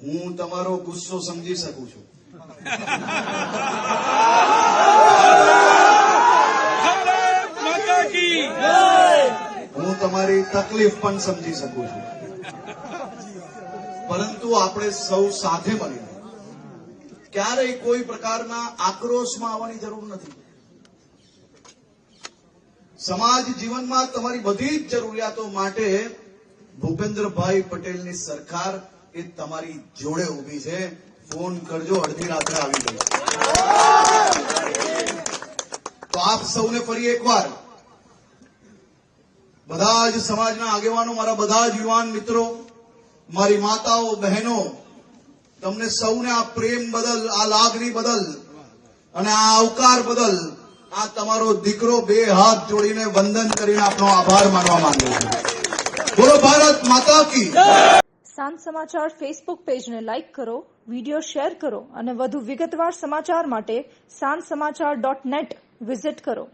હું તમારો ગુસ્સો સમજી શકું છું, હું તમારી તકલીફ પણ સમજી શકું છું, પરંતુ આપણે સૌ સાથે મળીને ક્યારેય કોઈ પ્રકારના આક્રોશમાં આવવાની જરૂર નથી. સમાજ જીવનમાં તમારી બધી જ જરૂરિયાતો માટે ભૂપેન્દ્રભાઈ પટેલની સરકાર એ તમારી જોડે ઉભી છે. ફોન કરજો, અડધી રાત્રે આવી જશે. તો આપ સૌને ફરી એકવાર બધા જ સમાજના આગેવાનો, મારા બધા જ યુવાન મિત્રો, મારી માતાઓ, બહેનો, તમને સૌને આ પ્રેમ બદલ, આ લાગણી બદલ અને આ આવકાર બદલ આ તમારો દીકરો બે હાથ જોડીને વંદન કરીને આપનો આભાર માનવા માંગુ છું. બોલો ભારત માતા કી. સાંજ સમાચાર ફેસબુક પેજને લાઇક કરો, વિડીયો શેર કરો અને વધુ વિગતવાર સમાચાર માટે sanssamachar.net વિઝિટ કરો.